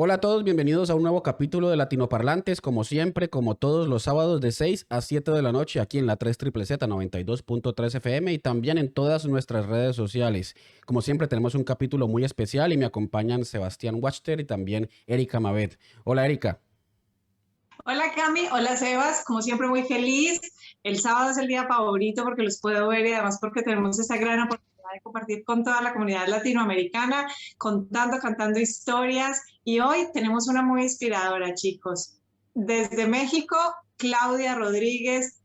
Hola a todos, bienvenidos a un nuevo capítulo de Latinoparlantes, como siempre, como todos los sábados de 6 a 7 de la noche aquí en la 3 Z 92.3 FM y también en todas nuestras redes sociales. Como siempre tenemos un capítulo muy especial y me acompañan Sebastián Wachter y también Erika Mavet. Hola Erika. Hola Cami, hola Sebas, como siempre muy feliz. El sábado es el día favorito porque los puedo ver y además porque tenemos esta gran oportunidad de compartir con toda la comunidad latinoamericana, contando, cantando historias y hoy tenemos una muy inspiradora, chicos. Desde México, Claudia Rodríguez,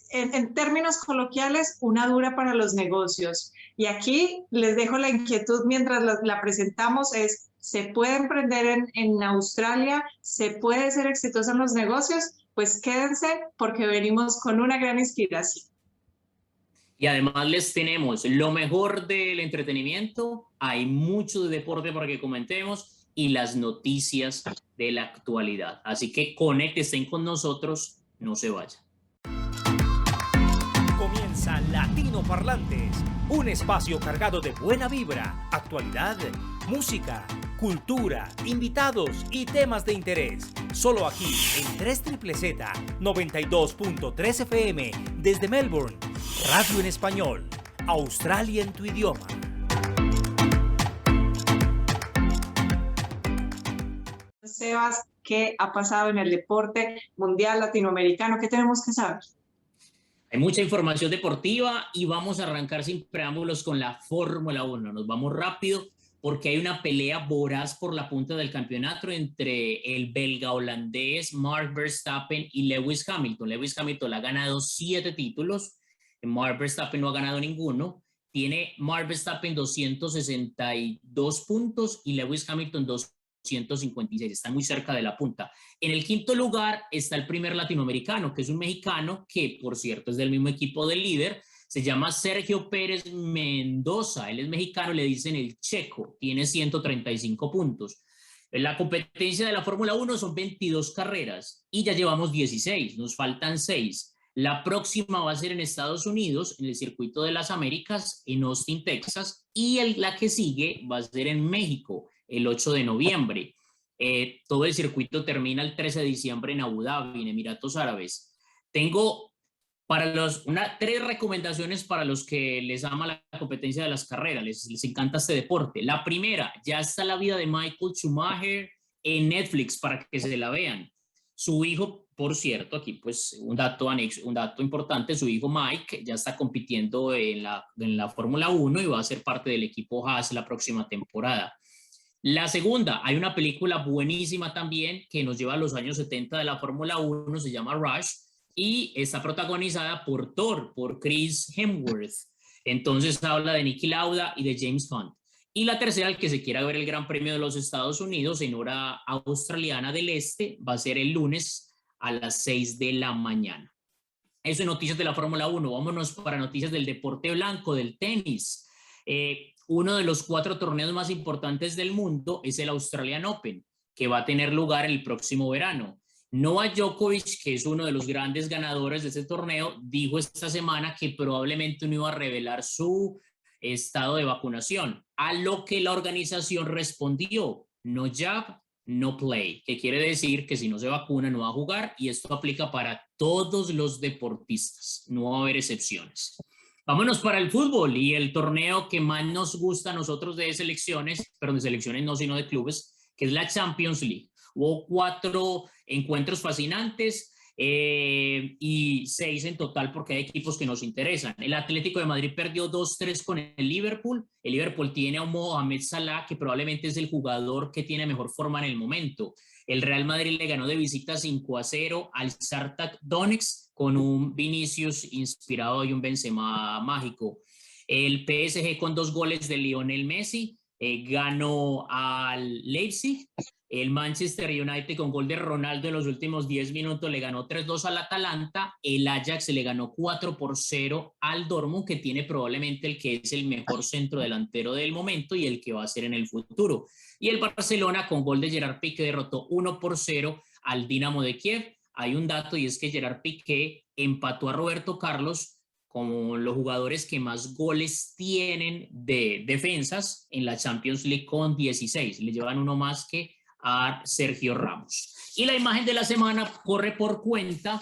en términos coloquiales, una dura para los negocios. Y aquí les dejo la inquietud mientras la presentamos, ¿se puede emprender en Australia? ¿Se puede ser exitoso en los negocios? Pues quédense porque venimos con una gran inspiración. Y además les tenemos lo mejor del entretenimiento, hay mucho de deporte para que comentemos y las noticias de la actualidad. Así que conéctense con nosotros, no se vayan. Comienza Latino Parlantes, un espacio cargado de buena vibra, actualidad, música, cultura, invitados y temas de interés. Solo aquí en 3 Z 92.3 FM desde Melbourne. Radio en español. Australia en tu idioma. Sebas, ¿qué ha pasado en el deporte mundial latinoamericano? ¿Qué tenemos que saber? Hay mucha información deportiva y vamos a arrancar sin preámbulos con la Fórmula 1. Nos vamos rápido porque hay una pelea voraz por la punta del campeonato entre el belga holandés Mark Verstappen y Lewis Hamilton. Lewis Hamilton ha ganado 7 títulos, Mark Verstappen no ha ganado ninguno. Tiene Mark Verstappen 262 puntos y Lewis Hamilton 256, está muy cerca de la punta. En el quinto lugar está el primer latinoamericano, que es un mexicano, que por cierto es del mismo equipo del líder, se llama Sergio Pérez Mendoza, él es mexicano, le dicen el Checo, tiene 135 puntos. La competencia de la Fórmula 1 son 22 carreras y ya llevamos 16, nos faltan 6. La próxima va a ser en Estados Unidos, en el Circuito de las Américas, en Austin, Texas, y la que sigue va a ser en México, el 8 de noviembre. Todo el circuito termina el 13 de diciembre en Abu Dhabi, en Emiratos Árabes. Tengo para 3 recomendaciones para los que les ama la competencia de las carreras, les encanta este deporte. La primera, ya está la vida de Michael Schumacher en Netflix para que se la vean. Su hijo, por cierto, aquí pues un dato importante, su hijo Mike ya está compitiendo en la Fórmula 1 y va a ser parte del equipo Haas la próxima temporada. La segunda, hay una película buenísima también que nos lleva a los años 70 de la Fórmula 1, se llama Rush, y está protagonizada por Thor, por Chris Hemsworth. Entonces habla de Niki Lauda y de James Hunt. Y la tercera, el que se quiera ver el Gran Premio de los Estados Unidos en hora australiana del este, va a ser el lunes a las 6 de la mañana. Eso es noticias de la Fórmula 1. Vámonos para noticias del deporte blanco, del tenis. Uno de los 4 torneos más importantes del mundo es el Australian Open, que va a tener lugar el próximo verano. Novak Djokovic, que es uno de los grandes ganadores de este torneo, dijo esta semana que probablemente no iba a revelar su estado de vacunación, a lo que la organización respondió: no jab, no play, que quiere decir que si no se vacuna no va a jugar, y esto aplica para todos los deportistas, no va a haber excepciones. Vámonos para el fútbol y el torneo que más nos gusta a nosotros de selecciones, pero de selecciones no, sino de clubes, que es la Champions League. Hubo 4 encuentros fascinantes y 6 en total porque hay equipos que nos interesan. El Atlético de Madrid perdió 2-3 con el Liverpool. El Liverpool tiene a Mohamed Salah, que probablemente es el jugador que tiene mejor forma en el momento. El Real Madrid le ganó de visita 5-0 al Shakhtar Donetsk con un Vinicius inspirado y un Benzema mágico. El PSG con 2 goles de Lionel Messi ganó al Leipzig. El Manchester United con gol de Ronaldo en los últimos 10 minutos le ganó 3-2 al Atalanta. El Ajax le ganó 4-0 al Dortmund, que tiene probablemente el que es el mejor centro delantero del momento y el que va a ser en el futuro. Y el Barcelona con gol de Gerard Piqué derrotó 1-0 al Dinamo de Kiev. Hay un dato y es que Gerard Piqué empató a Roberto Carlos como los jugadores que más goles tienen de defensas en la Champions League con 16. Le llevan uno más que a Sergio Ramos. Y la imagen de la semana corre por cuenta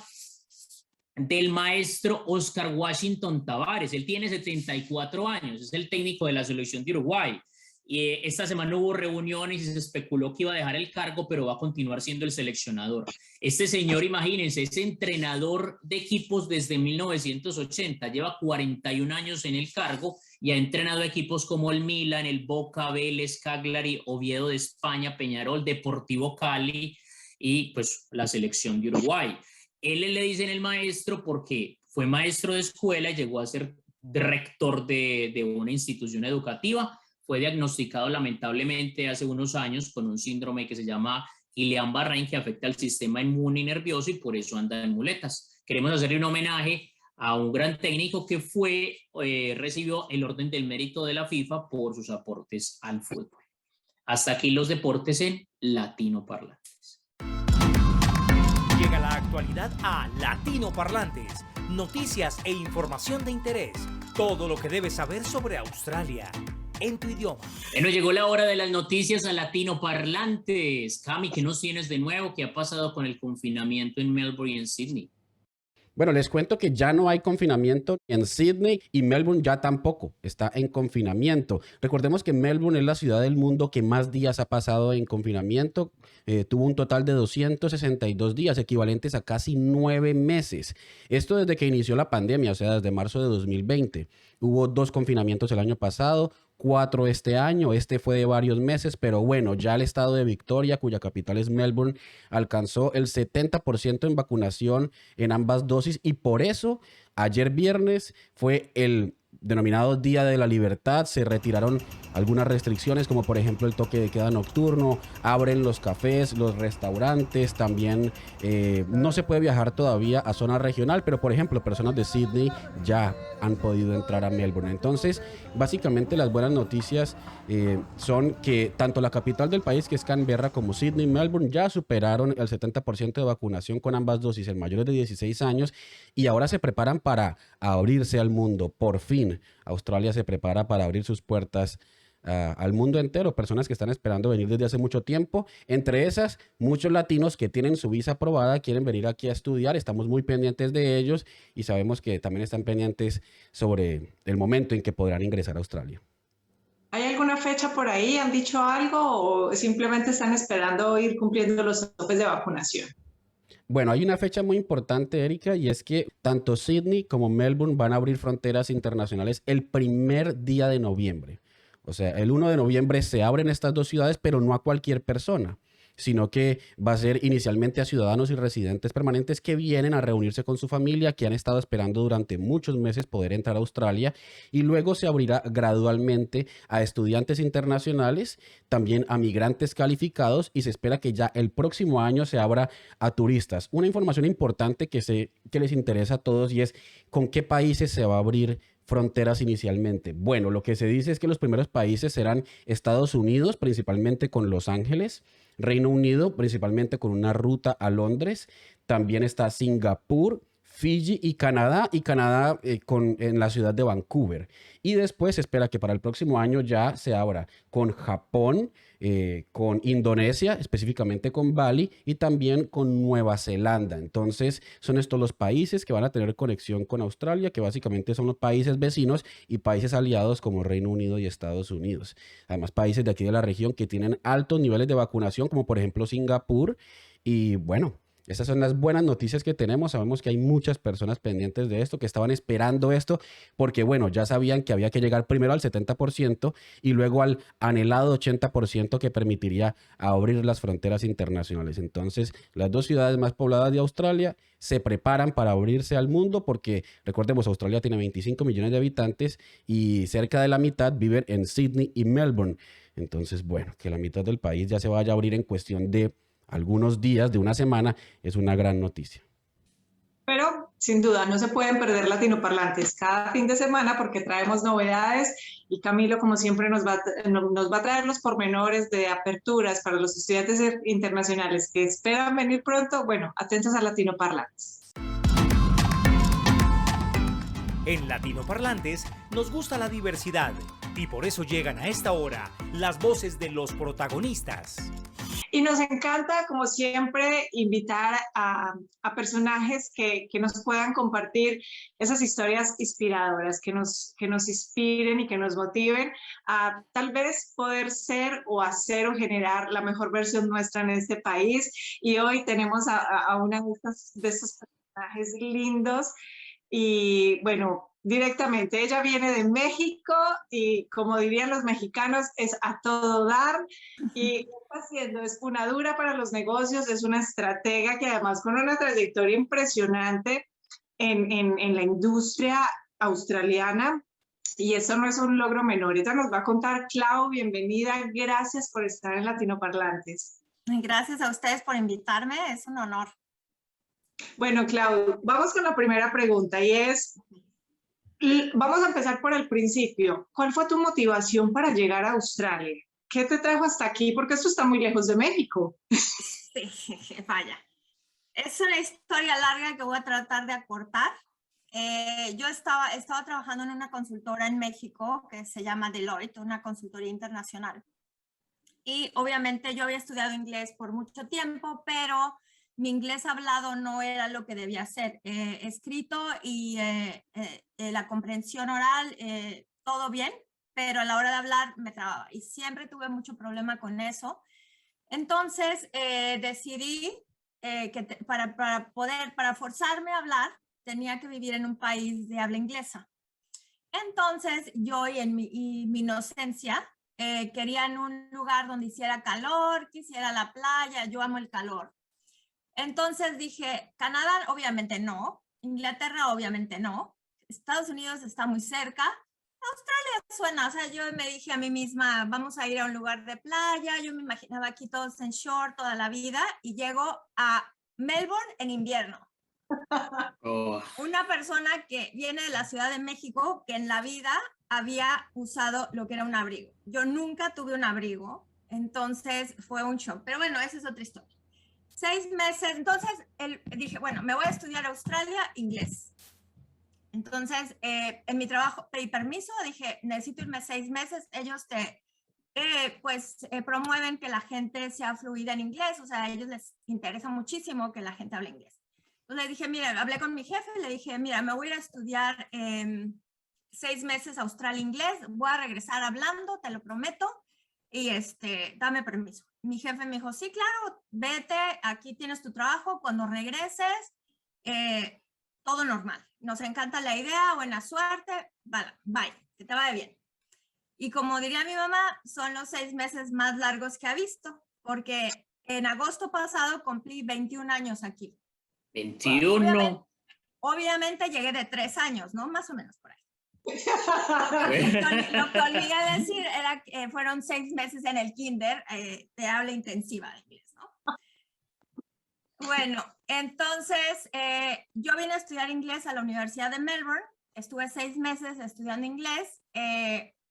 del maestro Oscar Washington Tabárez. Él tiene 74 años, es el técnico de la selección de Uruguay. Y esta semana hubo reuniones y se especuló que iba a dejar el cargo, pero va a continuar siendo el seleccionador. Este señor, imagínense, es entrenador de equipos desde 1980, lleva 41 años en el cargo y ha entrenado equipos como el Milan, el Boca, Vélez, Cagliari, Oviedo de España, Peñarol, Deportivo Cali y pues la selección de Uruguay. Él le dicen el maestro porque fue maestro de escuela y llegó a ser rector de una institución educativa. Fue diagnosticado lamentablemente hace unos años con un síndrome que se llama Guillain-Barré, que afecta al sistema inmune y nervioso y por eso anda en muletas. Queremos hacerle un homenaje a un gran técnico que recibió el orden del mérito de la FIFA por sus aportes al fútbol. Hasta aquí los deportes en Latino Parlantes. Llega la actualidad a Latino Parlantes. Noticias e información de interés. Todo lo que debes saber sobre Australia en tu idioma. Bueno, llegó la hora de las noticias a Latino Parlantes. Cami, ¿qué nos tienes de nuevo? ¿Qué ha pasado con el confinamiento en Melbourne y en Sydney? Bueno, les cuento que ya no hay confinamiento en Sydney y Melbourne ya tampoco está en confinamiento. Recordemos que Melbourne es la ciudad del mundo que más días ha pasado en confinamiento. Tuvo un total de 262 días, equivalentes a casi 9 meses. Esto desde que inició la pandemia, o sea, desde marzo de 2020. Hubo 2 confinamientos el año pasado, 4 este año, este fue de varios meses, pero bueno, ya el estado de Victoria, cuya capital es Melbourne, alcanzó el 70% en vacunación en ambas dosis y por eso ayer viernes fue el denominado Día de la Libertad. Se retiraron algunas restricciones como por ejemplo el toque de queda nocturno, abren los cafés, los restaurantes, también no se puede viajar todavía a zona regional, pero por ejemplo personas de Sydney ya han podido entrar a Melbourne. Entonces básicamente las buenas noticias son que tanto la capital del país, que es Canberra, como Sydney y Melbourne ya superaron el 70% de vacunación con ambas dosis en mayores de 16 años y ahora se preparan para abrirse al mundo. Por fin Australia se prepara para abrir sus puertas al mundo entero, personas que están esperando venir desde hace mucho tiempo. Entre esas, muchos latinos que tienen su visa aprobada quieren venir aquí a estudiar. Estamos muy pendientes de ellos y sabemos que también están pendientes sobre el momento en que podrán ingresar a Australia. ¿Hay alguna fecha por ahí? ¿Han dicho algo o simplemente están esperando ir cumpliendo los topes de vacunación? Bueno, hay una fecha muy importante, Erika, y es que tanto Sydney como Melbourne van a abrir fronteras internacionales el primer día de noviembre. O sea, el 1 de noviembre se abren estas dos ciudades, pero no a cualquier persona, sino que va a ser inicialmente a ciudadanos y residentes permanentes que vienen a reunirse con su familia, que han estado esperando durante muchos meses poder entrar a Australia, y luego se abrirá gradualmente a estudiantes internacionales, también a migrantes calificados, y se espera que ya el próximo año se abra a turistas. Una información importante que sé que les interesa a todos y es con qué países se va a abrir fronteras inicialmente. Bueno, lo que se dice es que los primeros países serán Estados Unidos, principalmente con Los Ángeles, Reino Unido, principalmente con una ruta a Londres, también está Singapur, Fiji y Canadá en la ciudad de Vancouver. Y después se espera que para el próximo año ya se abra con Japón, con Indonesia, específicamente con Bali y también con Nueva Zelanda. Entonces son estos los países que van a tener conexión con Australia, que básicamente son los países vecinos y países aliados como Reino Unido y Estados Unidos. Además, países de aquí de la región que tienen altos niveles de vacunación, como por ejemplo Singapur. Y bueno, esas son las buenas noticias que tenemos. Sabemos que hay muchas personas pendientes de esto, que estaban esperando esto, porque bueno, ya sabían que había que llegar primero al 70% y luego al anhelado 80% que permitiría abrir las fronteras internacionales. Entonces, las dos ciudades más pobladas de Australia se preparan para abrirse al mundo porque, recordemos, Australia tiene 25 millones de habitantes y cerca de la mitad viven en Sydney y Melbourne. Entonces, bueno, que la mitad del país ya se vaya a abrir en cuestión de algunos días, de una semana, es una gran noticia. Pero sin duda no se pueden perder Latinoparlantes cada fin de semana porque traemos novedades y Camilo, como siempre, nos va a traer los pormenores de aperturas para los estudiantes internacionales que esperan venir pronto. Bueno, atentos a Latinoparlantes. En Latinoparlantes nos gusta la diversidad y por eso llegan a esta hora las voces de los protagonistas. Y nos encanta, como siempre, invitar a personajes que nos puedan compartir esas historias inspiradoras, que nos inspiren y que nos motiven a tal vez poder ser o hacer o generar la mejor versión nuestra en este país. Y hoy tenemos a una de estos personajes lindos. Y bueno, directamente, ella viene de México y como dirían los mexicanos, es a todo dar y está haciendo, es una dura para los negocios, es una estratega que además con una trayectoria impresionante en la industria australiana y eso no es un logro menor. Ella nos va a contar. Clau, bienvenida, gracias por estar en Latinoparlantes. Gracias a ustedes por invitarme, es un honor. Bueno, Clau, vamos con la primera pregunta y es, vamos a empezar por el principio. ¿Cuál fue tu motivación para llegar a Australia? ¿Qué te trajo hasta aquí? Porque esto está muy lejos de México. Sí, vaya. Es una historia larga que voy a tratar de acortar. Yo estaba trabajando en una consultora en México que se llama Deloitte, una consultoría internacional. Y obviamente yo había estudiado inglés por mucho tiempo, pero mi inglés hablado no era lo que debía ser. Escrito y la comprensión oral, todo bien, pero a la hora de hablar me trababa y siempre tuve mucho problema con eso. Entonces decidí que para forzarme a hablar tenía que vivir en un país de habla inglesa. Entonces yo y en mi inocencia quería en un lugar donde hiciera calor, quisiera la playa, yo amo el calor. Entonces dije, Canadá obviamente no, Inglaterra obviamente no, Estados Unidos está muy cerca, Australia suena, o sea, yo me dije a mí misma, vamos a ir a un lugar de playa, yo me imaginaba aquí todos en short toda la vida y llego a Melbourne en invierno. Oh. Una persona que viene de la Ciudad de México que en la vida había usado lo que era un abrigo. Yo nunca tuve un abrigo, entonces fue un shock, pero bueno, esa es otra historia. 6 meses, entonces dije, bueno, me voy a estudiar Australia inglés. Entonces, en mi trabajo, pedí permiso, dije, necesito irme 6 meses, ellos promueven que la gente sea fluida en inglés, o sea, a ellos les interesa muchísimo que la gente hable inglés. Entonces le dije, mira, hablé con mi jefe, le dije, mira, me voy a ir a estudiar 6 meses Australia inglés, voy a regresar hablando, te lo prometo, y dame permiso. Mi jefe me dijo, sí, claro, vete, aquí tienes tu trabajo, cuando regreses, todo normal. Nos encanta la idea, buena suerte, bye, que te vaya bien. Y como diría mi mamá, son los 6 meses más largos que ha visto, porque en agosto pasado cumplí 21 años aquí. 21. Obviamente llegué de 3 años, ¿no? Más o menos por ahí. Lo que olvidé decir era que fueron 6 meses en el kinder de habla intensiva de inglés, ¿no? Bueno, entonces yo vine a estudiar inglés a la Universidad de Melbourne, estuve 6 meses estudiando inglés,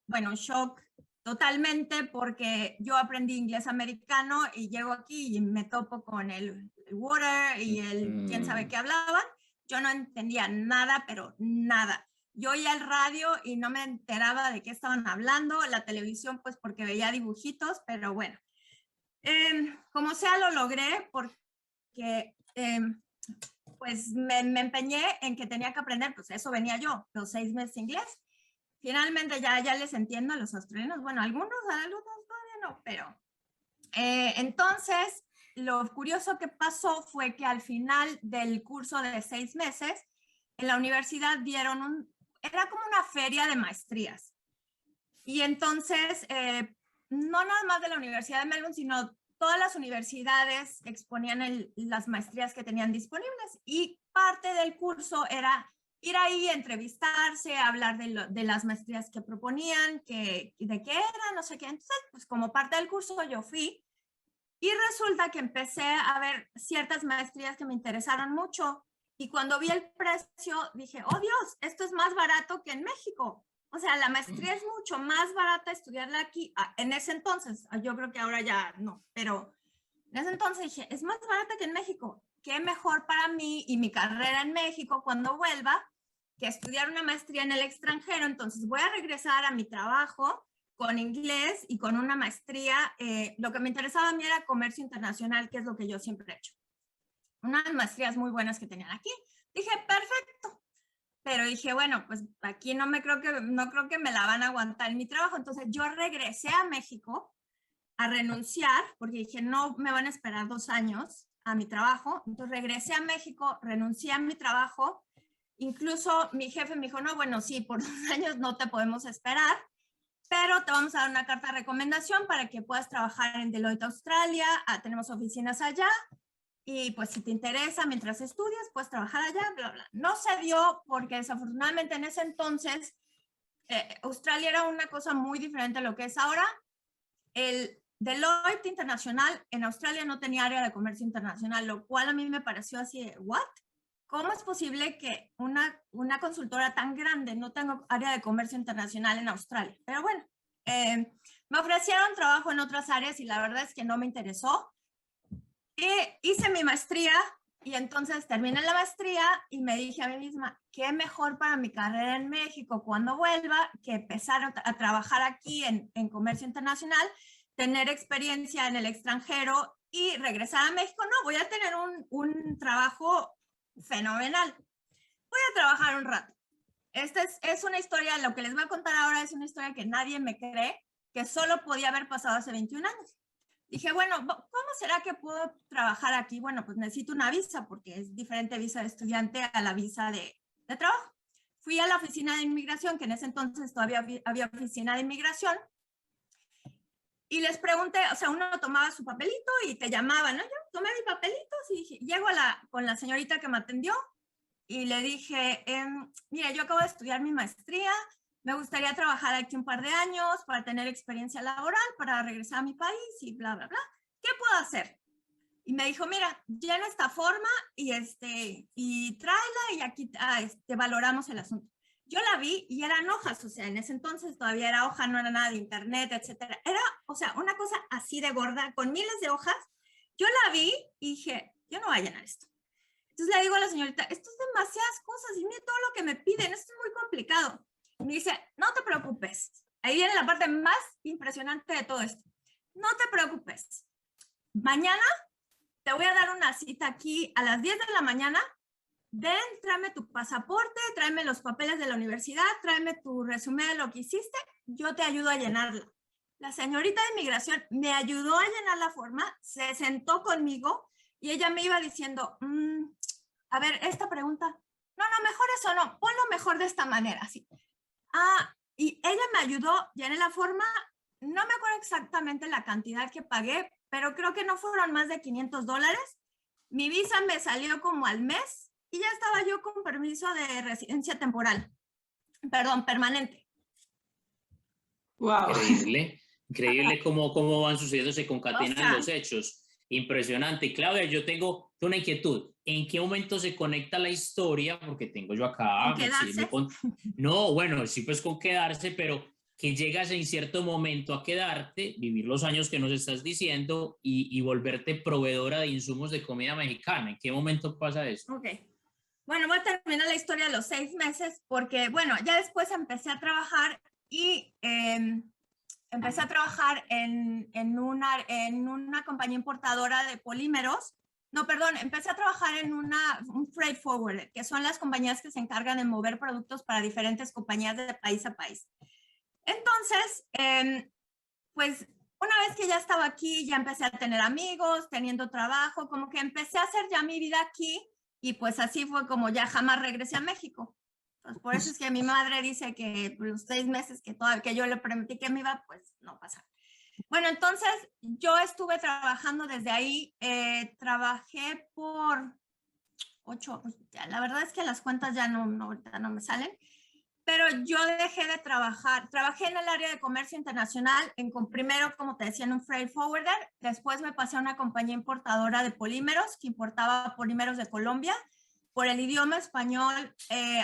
bueno, shock totalmente porque yo aprendí inglés americano y llego aquí y me topo con el water y el quién sabe qué hablaban, yo no entendía nada, pero nada. Yo oía el radio y no me enteraba de qué estaban hablando, la televisión pues porque veía dibujitos, pero bueno. Como sea lo logré porque pues me empeñé en que tenía que aprender, pues eso venía yo, los 6 meses inglés. Finalmente ya les entiendo a los australianos, bueno, algunos todavía no, pero entonces lo curioso que pasó fue que al final del curso de 6 meses en la universidad dieron era como una feria de maestrías. Y entonces, no nada más de la Universidad de Melbourne, sino todas las universidades exponían las maestrías que tenían disponibles. Y parte del curso era ir ahí, entrevistarse, hablar de las maestrías que proponían, de qué eran, no sé qué. Entonces, pues como parte del curso yo fui. Y resulta que empecé a ver ciertas maestrías que me interesaron mucho. Y cuando vi el precio, dije, oh Dios, esto es más barato que en México. O sea, la maestría es mucho más barata estudiarla aquí. En ese entonces, yo creo que ahora ya no, pero en ese entonces dije, es más barata que en México. Qué mejor para mí y mi carrera en México cuando vuelva que estudiar una maestría en el extranjero, entonces voy a regresar a mi trabajo con inglés y con una maestría. Lo que me interesaba a mí era comercio internacional, que es lo que yo siempre he hecho. Unas maestrías muy buenas que tenían aquí. Dije, perfecto. Pero dije, bueno, pues aquí no creo que me la van a aguantar en mi trabajo. Entonces yo regresé a México a renunciar, porque dije, no me van a esperar 2 años a mi trabajo. Entonces regresé a México, renuncié a mi trabajo. Incluso mi jefe me dijo, no, bueno, sí, por 2 años no te podemos esperar, pero te vamos a dar una carta de recomendación para que puedas trabajar en Deloitte Australia. Tenemos oficinas allá. Y pues si te interesa, mientras estudias, puedes trabajar allá, bla, bla. No se dio porque desafortunadamente en ese entonces Australia era una cosa muy diferente a lo que es ahora. El Deloitte Internacional en Australia no tenía área de comercio internacional, lo cual a mí me pareció así de, ¿what? ¿Cómo es posible que una consultora tan grande no tenga área de comercio internacional en Australia? Pero bueno, me ofrecieron trabajo en otras áreas y la verdad es que no me interesó. Hice mi maestría y entonces terminé la maestría y me dije a mí misma, qué mejor para mi carrera en México cuando vuelva que empezar a trabajar aquí en comercio internacional, tener experiencia en el extranjero y regresar a México. No, voy a tener un trabajo fenomenal. Voy a trabajar un rato. Esta es una historia, lo que les voy a contar ahora es una historia que nadie me cree, que solo podía haber pasado hace 21 años. Dije, bueno, ¿cómo será que puedo trabajar aquí? Bueno, pues necesito una visa porque es diferente visa de estudiante a la visa de trabajo. Fui a la oficina de inmigración, que en ese entonces todavía había oficina de inmigración, y les pregunté, o sea, uno tomaba su papelito y te llamaban, ¿no? Yo tomé mi papelito y llego con la señorita que me atendió y le dije, mira, yo acabo de estudiar mi maestría, me gustaría trabajar aquí un par de años para tener experiencia laboral, para regresar a mi país y bla, bla, bla. ¿Qué puedo hacer? Y me dijo, mira, llena esta forma y tráela y aquí valoramos el asunto. Yo la vi y eran hojas, o sea, en ese entonces todavía era hoja, no era nada de internet, etcétera. Era, o sea, una cosa así de gorda, con miles de hojas. Yo la vi y dije, yo no voy a llenar esto. Entonces le digo a la señorita, esto es demasiadas cosas y mire todo lo que me piden, esto es muy complicado. Y me dice, no te preocupes. Ahí viene la parte más impresionante de todo esto. No te preocupes. Mañana te voy a dar una cita aquí a las 10 de la mañana. Ven, tráeme tu pasaporte, tráeme los papeles de la universidad, tráeme tu resumen de lo que hiciste, yo te ayudo a llenarla. La señorita de inmigración me ayudó a llenar la forma, se sentó conmigo y ella me iba diciendo, a ver, esta pregunta, no, mejor eso no, ponlo mejor de esta manera, así. Y ella me ayudó, llené la forma, no me acuerdo exactamente la cantidad que pagué, pero creo que no fueron más de $500. Mi visa me salió como al mes y ya estaba yo con permiso de residencia temporal, perdón, permanente. Wow. Increíble cómo van sucediendo, se concatenan los hechos. Impresionante. Y Claudia, yo tengo una inquietud. ¿En qué momento se conecta la historia? Porque tengo yo acá... No, bueno, sí, pues con quedarse, pero que llegas en cierto momento a quedarte, vivir los años que nos estás diciendo y volverte proveedora de insumos de comida mexicana. ¿En qué momento pasa eso? Ok. Bueno, voy a terminar la historia de los 6 meses porque, bueno, ya después empecé a trabajar y empecé a trabajar en una compañía importadora de polímeros. No, perdón, empecé a trabajar en un freight forwarder, que son las compañías que se encargan de mover productos para diferentes compañías de país a país. Entonces, pues una vez que ya estaba aquí, ya empecé a tener amigos, teniendo trabajo, como que empecé a hacer ya mi vida aquí y pues así fue como ya jamás regresé a México. Pues por eso es que mi madre dice que los 6 meses que yo le prometí que me iba, pues no pasaron. Bueno, entonces yo estuve trabajando desde ahí, trabajé por 8, la verdad es que las cuentas ya ahorita no me salen, pero yo dejé de trabajar, trabajé en el área de comercio internacional, primero, como te decía, en un freight forwarder, después me pasé a una compañía importadora de polímeros, que importaba polímeros de Colombia. Por el idioma español,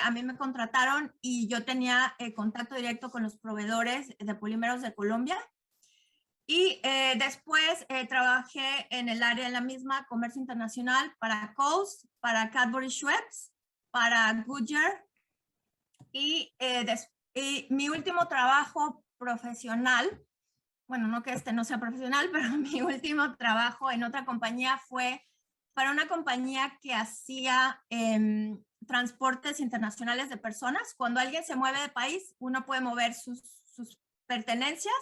a mí me contrataron y yo tenía contacto directo con los proveedores de polímeros de Colombia. Y después trabajé en el área de la misma, comercio internacional, para Coles, para Cadbury Schweppes, para Goodyear, Y mi último trabajo profesional, bueno, no que este no sea profesional, pero mi último trabajo en otra compañía fue para una compañía que hacía transportes internacionales de personas. Cuando alguien se mueve de país, uno puede mover sus pertenencias,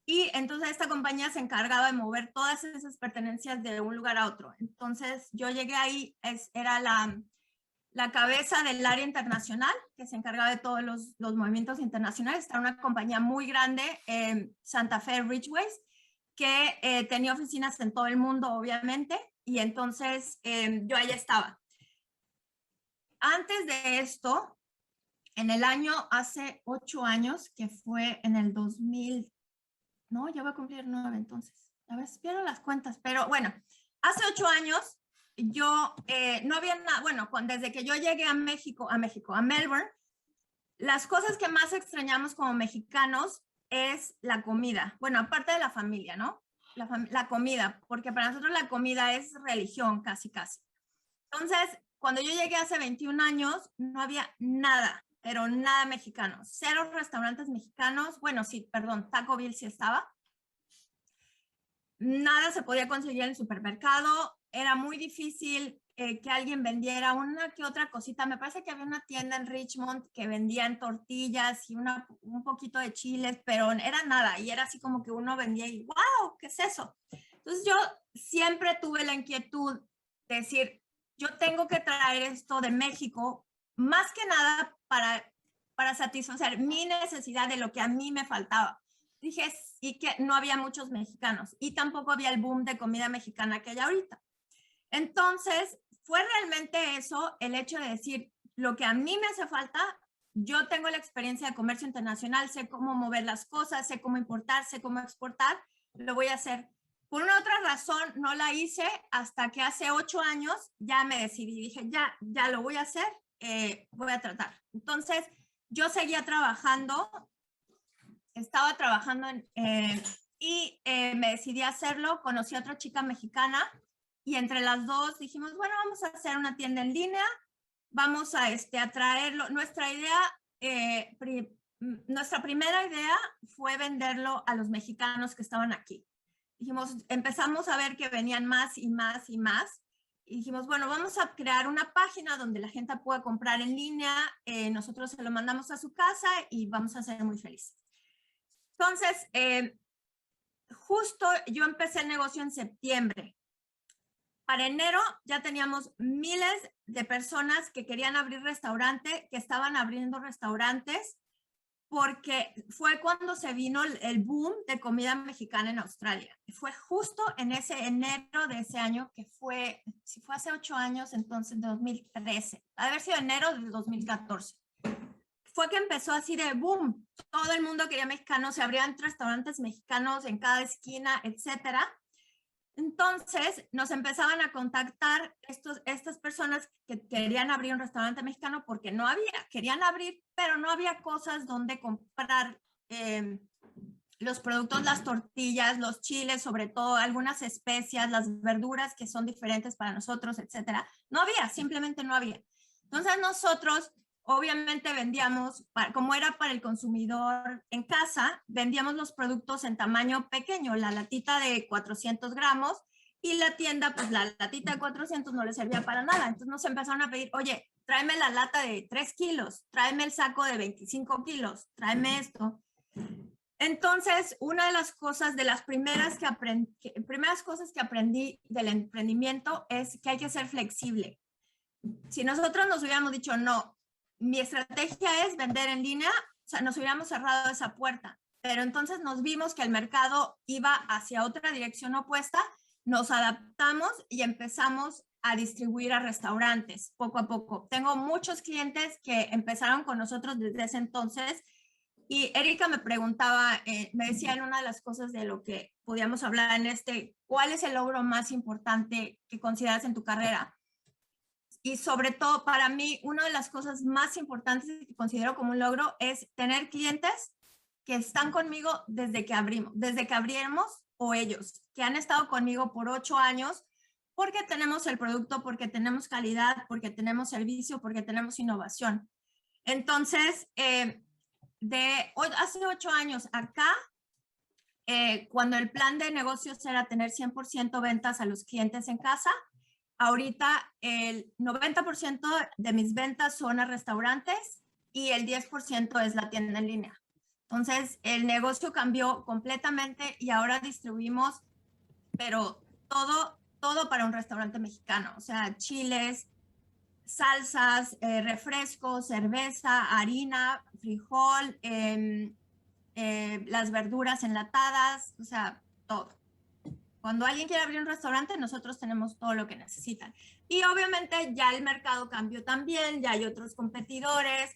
y entonces esta compañía se encargaba de mover todas esas pertenencias de un lugar a otro. Entonces yo llegué ahí, era la cabeza del área internacional, que se encargaba de todos los movimientos internacionales. Está una compañía muy grande, Santa Fe Ridgeways, que tenía oficinas en todo el mundo, obviamente, y entonces yo allá estaba. Antes de esto, en el año, hace 8 años, que fue en el 2000, no, ya va a cumplir 9 entonces, a ver, pierdo las cuentas, pero bueno, hace 8 años, yo no había nada, bueno, desde que yo llegué a Melbourne, las cosas que más extrañamos como mexicanos es la comida. Bueno, aparte de la familia, ¿no? La comida, porque para nosotros la comida es religión, casi, casi. Entonces, cuando yo llegué hace 21 años, no había nada, pero nada mexicano. 0 restaurantes mexicanos. Bueno, sí, perdón, Taco Bell sí estaba. Nada se podía conseguir en el supermercado. Era muy difícil que alguien vendiera una que otra cosita. Me parece que había una tienda en Richmond que vendían tortillas y un poquito de chiles, pero era nada. Y era así como que uno vendía y ¡wow! ¿Qué es eso? Entonces yo siempre tuve la inquietud de decir, yo tengo que traer esto de México, más que nada para satisfacer mi necesidad de lo que a mí me faltaba. Dije, y que no había muchos mexicanos, y tampoco había el boom de comida mexicana que hay ahorita. Entonces, fue realmente eso, el hecho de decir, lo que a mí me hace falta, yo tengo la experiencia de comercio internacional, sé cómo mover las cosas, sé cómo importar, sé cómo exportar, lo voy a hacer. Por una otra razón, no la hice hasta que hace 8 años ya me decidí, dije, ya lo voy a hacer, voy a tratar. Entonces, yo seguía trabajando, estaba trabajando y me decidí a hacerlo, conocí a otra chica mexicana, y entre las dos dijimos, bueno, vamos a hacer una tienda en línea, vamos a traerlo. Nuestra primera idea fue venderlo a los mexicanos que estaban aquí. Empezamos a ver que venían más y más y más, y dijimos, bueno, vamos a crear una página donde la gente pueda comprar en línea, nosotros se lo mandamos a su casa y vamos a ser muy felices. Entonces, justo yo empecé el negocio en septiembre. Para enero ya teníamos miles de personas que querían abrir restaurante, que estaban abriendo restaurantes, porque fue cuando se vino el boom de comida mexicana en Australia. Fue justo en ese enero de ese año, que fue, si fue hace 8 años, entonces 2013, ha de haber sido enero de 2014. Fue que empezó así de boom. Todo el mundo quería mexicano, se abrían restaurantes mexicanos en cada esquina, etcétera. Entonces nos empezaban a contactar estas personas que querían abrir un restaurante mexicano porque no había, querían abrir, pero no había cosas donde comprar los productos, las tortillas, los chiles, sobre todo algunas especias, las verduras que son diferentes para nosotros, etcétera. No había, simplemente no había. Entonces nosotros obviamente vendíamos, como era para el consumidor en casa, vendíamos los productos en tamaño pequeño, la latita de 400 gramos, y la tienda, pues la latita de 400 no le servía para nada. Entonces nos empezaron a pedir, oye, tráeme la lata de 3 kilos, tráeme el saco de 25 kilos, tráeme esto. Entonces, una de las cosas, de las primeras cosas que aprendí del emprendimiento es que hay que ser flexible. Si nosotros nos hubiéramos dicho, no, mi estrategia es vender en línea, o sea, nos hubiéramos cerrado esa puerta. Pero entonces nos vimos que el mercado iba hacia otra dirección opuesta, nos adaptamos y empezamos a distribuir a restaurantes poco a poco. Tengo muchos clientes que empezaron con nosotros desde ese entonces, y Erika me preguntaba, me decía en una de las cosas de lo que podíamos hablar ¿cuál es el logro más importante que consideras en tu carrera? Y sobre todo, para mí, una de las cosas más importantes que considero como un logro es tener clientes que están conmigo desde que abrimos, o ellos, que han estado conmigo por 8 años, porque tenemos el producto, porque tenemos calidad, porque tenemos servicio, porque tenemos innovación. Entonces, hace 8 años acá, cuando el plan de negocios era tener 100% ventas a los clientes en casa, ahorita el 90% de mis ventas son a restaurantes y el 10% es la tienda en línea. Entonces, el negocio cambió completamente y ahora distribuimos, pero todo para un restaurante mexicano. O sea, chiles, salsas, refrescos, cerveza, harina, frijol, las verduras enlatadas, o sea, todo. Cuando alguien quiere abrir un restaurante, nosotros tenemos todo lo que necesitan. Y obviamente ya el mercado cambió también, ya hay otros competidores,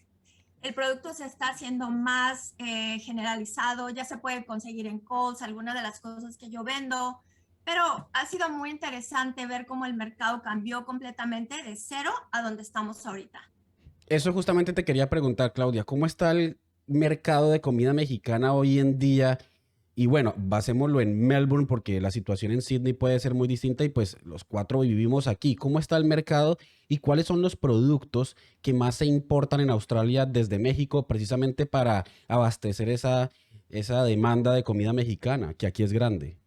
el producto se está haciendo más generalizado, ya se puede conseguir en Kohl's, algunas de las cosas que yo vendo, pero ha sido muy interesante ver cómo el mercado cambió completamente de cero a donde estamos ahorita. Eso justamente te quería preguntar, Claudia, ¿cómo está el mercado de comida mexicana hoy en día? Y bueno, basémoslo en Melbourne porque la situación en Sydney puede ser muy distinta y pues los 4 vivimos aquí. ¿Cómo está el mercado y cuáles son los productos que más se importan en Australia desde México precisamente para abastecer esa demanda de comida mexicana, que aquí es grande?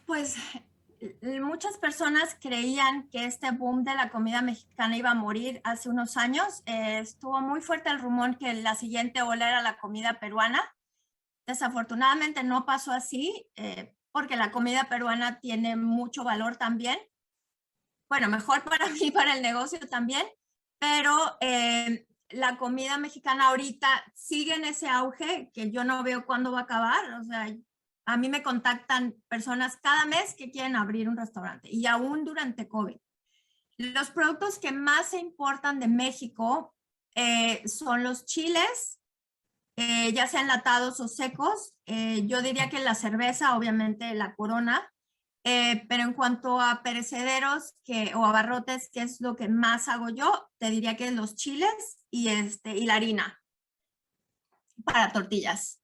Pues muchas personas creían que este boom de la comida mexicana iba a morir hace unos años. Estuvo muy fuerte el rumor que la siguiente ola era la comida peruana. Desafortunadamente no pasó así, porque la comida peruana tiene mucho valor también. Bueno, mejor para mí, para el negocio también, pero la comida mexicana ahorita sigue en ese auge que yo no veo cuándo va a acabar. O sea, a mí me contactan personas cada mes que quieren abrir un restaurante y aún durante COVID. Los productos que más se importan de México son los chiles, ya sean enlatados o secos. Yo diría que la cerveza, obviamente la Corona, pero en cuanto a perecederos o abarrotes, que es lo que más hago yo, te diría que los chiles y la harina para tortillas.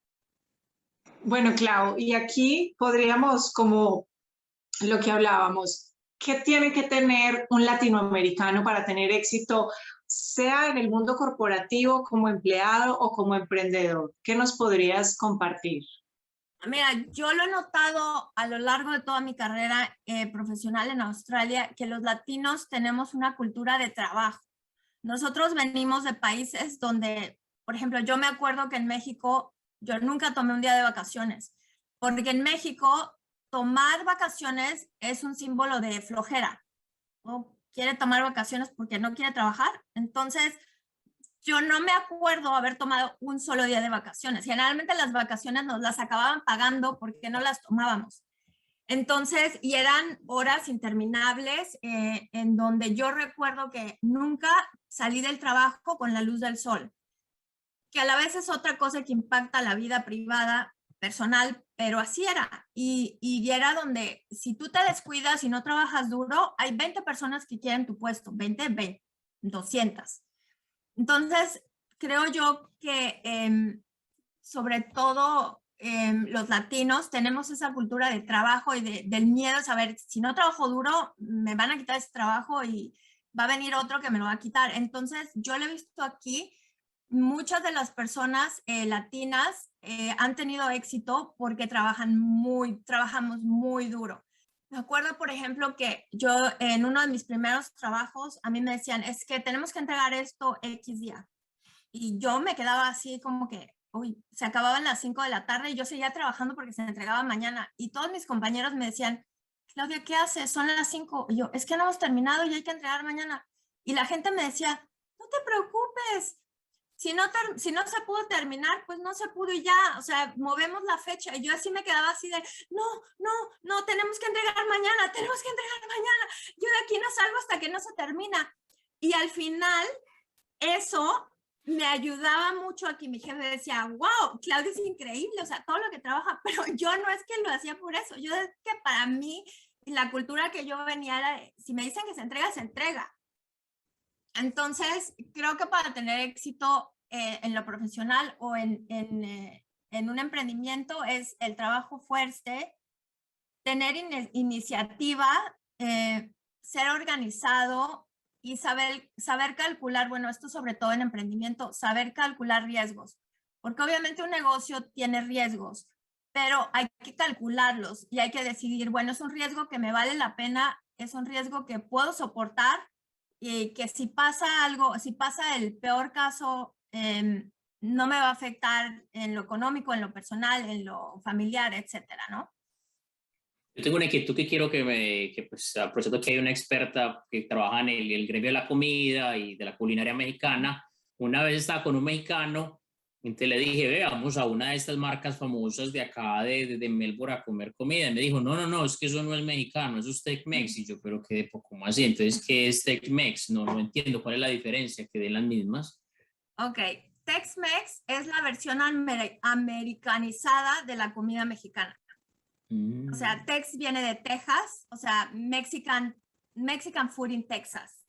Bueno, Clau, y aquí podríamos, como lo que hablábamos, ¿qué tiene que tener un latinoamericano para tener éxito, sea en el mundo corporativo, como empleado o como emprendedor? ¿Qué nos podrías compartir? Mira, yo lo he notado a lo largo de toda mi carrera profesional en Australia, que los latinos tenemos una cultura de trabajo. Nosotros venimos de países donde, por ejemplo, yo me acuerdo que en México yo nunca tomé un día de vacaciones, porque en México tomar vacaciones es un símbolo de flojera. No quiere tomar vacaciones porque no quiere trabajar. Entonces, yo no me acuerdo haber tomado un solo día de vacaciones. Generalmente las vacaciones nos las acababan pagando porque no las tomábamos. Entonces, y eran horas interminables en donde yo recuerdo que nunca salí del trabajo con la luz del sol, que a la vez es otra cosa que impacta la vida privada, personal, pero así era. Y era donde si tú te descuidas y no trabajas duro, hay 20 personas que quieren tu puesto, 20, 200. Entonces, creo yo que sobre todo los latinos tenemos esa cultura de trabajo y del miedo a saber, si no trabajo duro, me van a quitar ese trabajo y va a venir otro que me lo va a quitar. Entonces, yo lo he visto aquí, muchas de las personas latinas han tenido éxito porque trabajamos muy duro. Me acuerdo, por ejemplo, que yo en uno de mis primeros trabajos, a mí me decían, es que tenemos que entregar esto X día. Y yo me quedaba así como que, uy, se acababan las 5 de la tarde y yo seguía trabajando porque se entregaba mañana. Y todos mis compañeros me decían, Claudia, ¿qué haces? Son las 5. Y yo, es que no hemos terminado y hay que entregar mañana. Y la gente me decía, no te preocupes. Si no se pudo terminar, pues no se pudo y ya, o sea, movemos la fecha. Y yo así me quedaba así de, no, tenemos que entregar mañana. Yo de aquí no salgo hasta que no se termina. Y al final, eso me ayudaba mucho a que mi jefe decía, wow, Claudia es increíble, o sea, todo lo que trabaja, pero yo no es que lo hacía por eso. Yo es que para mí, la cultura que yo venía era, si me dicen que se entrega, se entrega. Entonces, creo que para tener éxito en lo profesional o en un emprendimiento es el trabajo fuerte, tener iniciativa, ser organizado y saber calcular, bueno, esto sobre todo en emprendimiento, saber calcular riesgos, porque obviamente un negocio tiene riesgos, pero hay que calcularlos y hay que decidir, bueno, es un riesgo que me vale la pena, es un riesgo que puedo soportar y que si pasa algo, si pasa el peor caso, no me va a afectar en lo económico, en lo personal, en lo familiar, etcétera, ¿no? Yo tengo una inquietud que quiero pues, aprovechando que hay una experta que trabaja en el gremio de la comida y de la culinaria mexicana. Una vez estaba con un mexicano, entonces le dije, ve, vamos a una de estas marcas famosas de acá, de Melbourne, a comer comida. Y me dijo, no, es que eso no es mexicano, eso es Tex-Mex. Y yo, pero qué, ¿cómo así? Entonces, ¿qué es Tex-Mex? No entiendo cuál es la diferencia, que de las mismas. Ok, Tex-Mex es la versión americanizada de la comida mexicana. O sea, Tex viene de Texas, o sea, Mexican Food in Texas.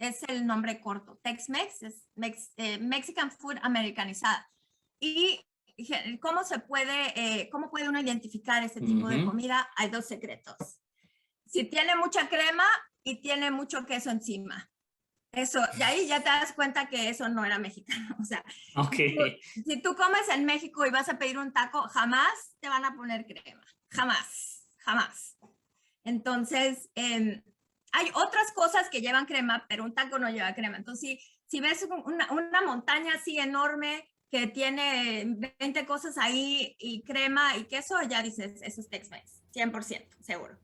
Es el nombre corto. Tex-Mex es Mexican Food americanizada. ¿Y cómo puede uno identificar este tipo de comida? Hay dos secretos. Si tiene mucha crema y tiene mucho queso encima. Eso, y ahí ya te das cuenta que eso no era mexicano. O sea, okay. si tú comes en México y vas a pedir un taco, jamás te van a poner crema. Jamás. Entonces, hay otras cosas que llevan crema, pero un taco no lleva crema. Entonces, si ves una montaña así enorme que tiene 20 cosas ahí y crema y queso, ya dices, eso es Tex-Mex, 100%, seguro.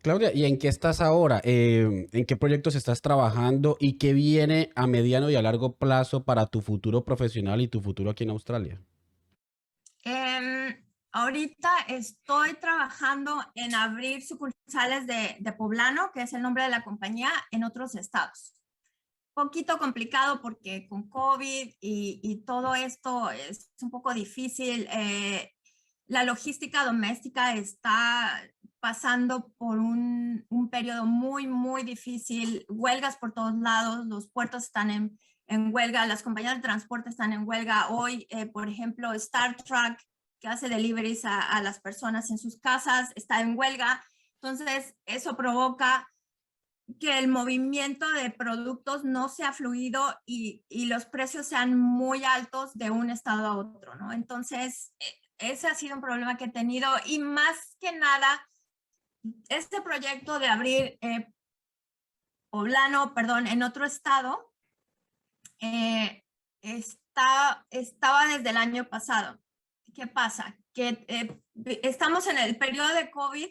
Claudia, ¿y en qué estás ahora? ¿En qué proyectos estás trabajando y qué viene a mediano y a largo plazo para tu futuro profesional y tu futuro aquí en Australia? Ahorita estoy trabajando en abrir sucursales de Poblano, que es el nombre de la compañía, en otros estados. Poquito complicado porque con COVID y todo esto es un poco difícil. La logística doméstica está pasando por un periodo muy difícil. Huelgas por todos lados, los puertos están en huelga, las compañías de transporte están en huelga. Hoy, por ejemplo, Star Trek, que hace deliveries a las personas en sus casas, está en huelga. Entonces, eso provoca que el movimiento de productos no sea fluido y los precios sean muy altos de un estado a otro, ¿no? Entonces, ese ha sido un problema que he tenido y más que nada, este proyecto de abrir Poblano, perdón, en otro estado, estaba desde el año pasado. ¿Qué pasa? Que estamos en el periodo de COVID,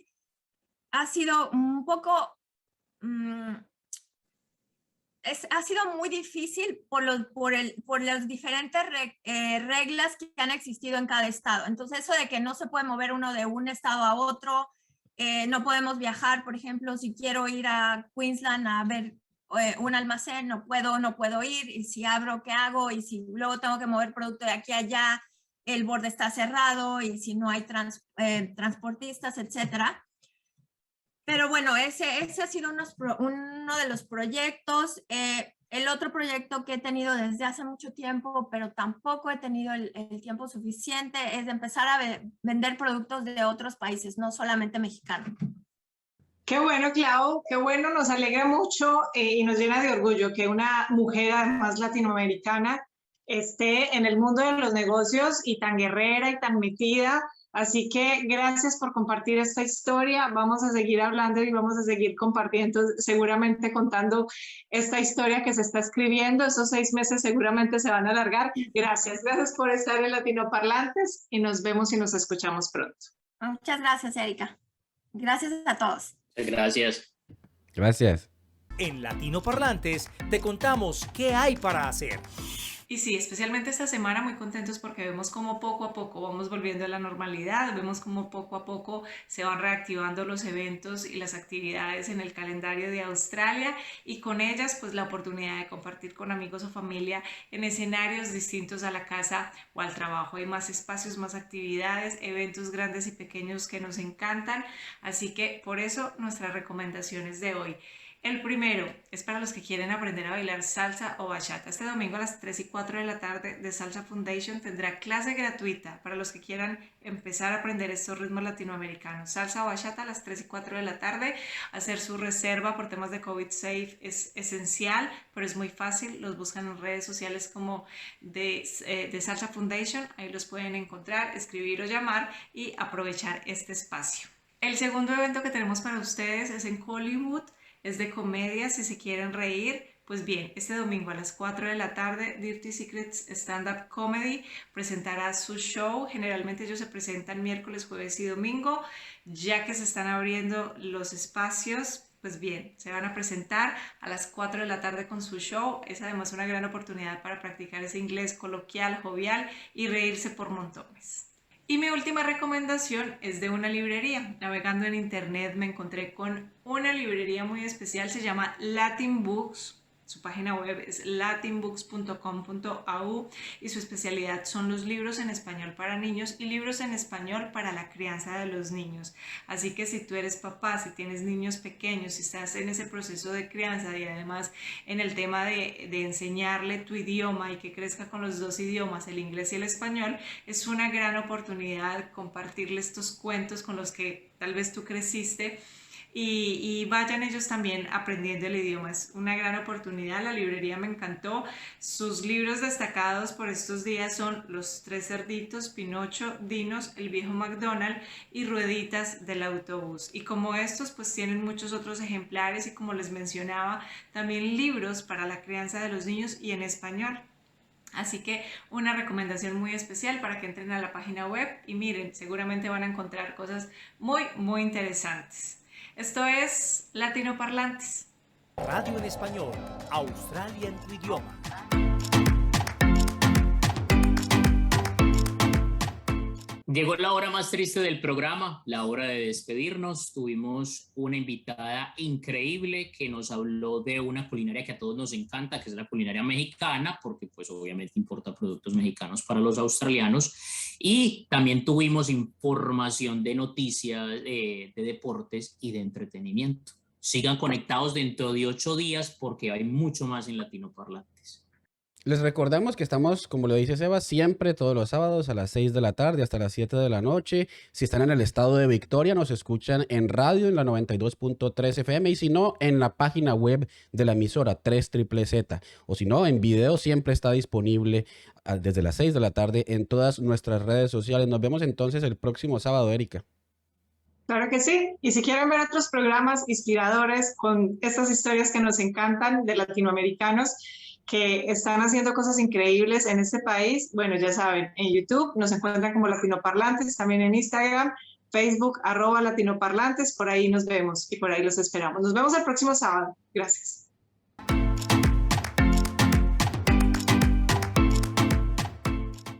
ha sido un poco, ha sido muy difícil por las diferentes reglas que han existido en cada estado. Entonces, eso de que no se puede mover uno de un estado a otro, no podemos viajar, por ejemplo, si quiero ir a Queensland a ver un almacén, no puedo ir, y si abro, ¿qué hago? Y si luego tengo que mover producto de aquí a allá, el borde está cerrado, y si no hay transportistas, etcétera. Pero bueno, ese ha sido uno de los proyectos. El otro proyecto que he tenido desde hace mucho tiempo, pero tampoco he tenido el tiempo suficiente, es de empezar a vender productos de otros países, no solamente mexicanos. Qué bueno, Clau, qué bueno, nos alegra mucho y nos llena de orgullo que una mujer, además latinoamericana, esté en el mundo de los negocios y tan guerrera y tan metida. Así que gracias por compartir esta historia. Vamos a seguir hablando y vamos a seguir compartiendo, seguramente contando esta historia que se está escribiendo. Esos 6 meses seguramente se van a alargar. Gracias por estar en Latinoparlantes y nos vemos y nos escuchamos pronto. Muchas gracias, Erika. Gracias a todos. Gracias. Gracias. En Latinoparlantes te contamos qué hay para hacer. Y sí, especialmente esta semana muy contentos porque vemos cómo poco a poco vamos volviendo a la normalidad, vemos cómo poco a poco se van reactivando los eventos y las actividades en el calendario de Australia y con ellas pues la oportunidad de compartir con amigos o familia en escenarios distintos a la casa o al trabajo. Hay más espacios, más actividades, eventos grandes y pequeños que nos encantan, así que por eso nuestras recomendaciones de hoy. El primero es para los que quieren aprender a bailar salsa o bachata. Este domingo a las 3 y 4 de la tarde de Salsa Foundation tendrá clase gratuita para los que quieran empezar a aprender estos ritmos latinoamericanos. Salsa o bachata a las 3 y 4 de la tarde. Hacer su reserva por temas de COVID safe es esencial, pero es muy fácil. Los buscan en redes sociales como de Salsa Foundation. Ahí los pueden encontrar, escribir o llamar y aprovechar este espacio. El segundo evento que tenemos para ustedes es en Hollywood. Es de comedia, si se quieren reír. Pues bien, este domingo a las 4 de la tarde, Dirty Secrets Stand Up Comedy presentará su show. Generalmente ellos se presentan miércoles, jueves y domingo. Ya que se están abriendo los espacios, pues bien, se van a presentar a las 4 de la tarde con su show. Es además una gran oportunidad para practicar ese inglés coloquial, jovial y reírse por montones. Y mi última recomendación es de una librería. Navegando en internet me encontré con una librería muy especial, se llama Latin Books. Su página web es latinbooks.com.au y su especialidad son los libros en español para niños y libros en español para la crianza de los niños. Así que si tú eres papá, si tienes niños pequeños, si estás en ese proceso de crianza y además en el tema de enseñarle tu idioma y que crezca con los dos idiomas, el inglés y el español, es una gran oportunidad compartirle estos cuentos con los que tal vez tú creciste. Y vayan ellos también aprendiendo el idioma. Es una gran oportunidad. La librería me encantó. Sus libros destacados por estos días son Los Tres Cerditos, Pinocho, Dinos, El Viejo McDonald y Rueditas del Autobús. Y como estos, pues tienen muchos otros ejemplares y como les mencionaba, también libros para la crianza de los niños y en español. Así que una recomendación muy especial para que entren a la página web y miren, seguramente van a encontrar cosas muy interesantes. Esto es Latinoparlantes. Radio en español, Australia en tu idioma. Llegó la hora más triste del programa, la hora de despedirnos. Tuvimos una invitada increíble que nos habló de una culinaria que a todos nos encanta, que es la culinaria mexicana, porque pues obviamente importa productos mexicanos para los australianos. Y también tuvimos información de noticias, de deportes y de entretenimiento. Sigan conectados dentro de 8 días porque hay mucho más en Latinoparlantes. Les recordamos que estamos, como lo dice Seba, siempre todos los sábados a las 6 de la tarde hasta las 7 de la noche. Si están en el estado de Victoria, nos escuchan en radio en la 92.3 FM y si no, en la página web de la emisora 3ZZZ. O si no, en video siempre está disponible desde las 6 de la tarde en todas nuestras redes sociales. Nos vemos entonces el próximo sábado, Erika. Claro que sí. Y si quieren ver otros programas inspiradores con estas historias que nos encantan de latinoamericanos, que están haciendo cosas increíbles en este país, bueno, ya saben, en YouTube nos encuentran como Latinoparlantes, también en Instagram, Facebook, @Latinoparlantes, por ahí nos vemos y por ahí los esperamos. Nos vemos el próximo sábado. Gracias.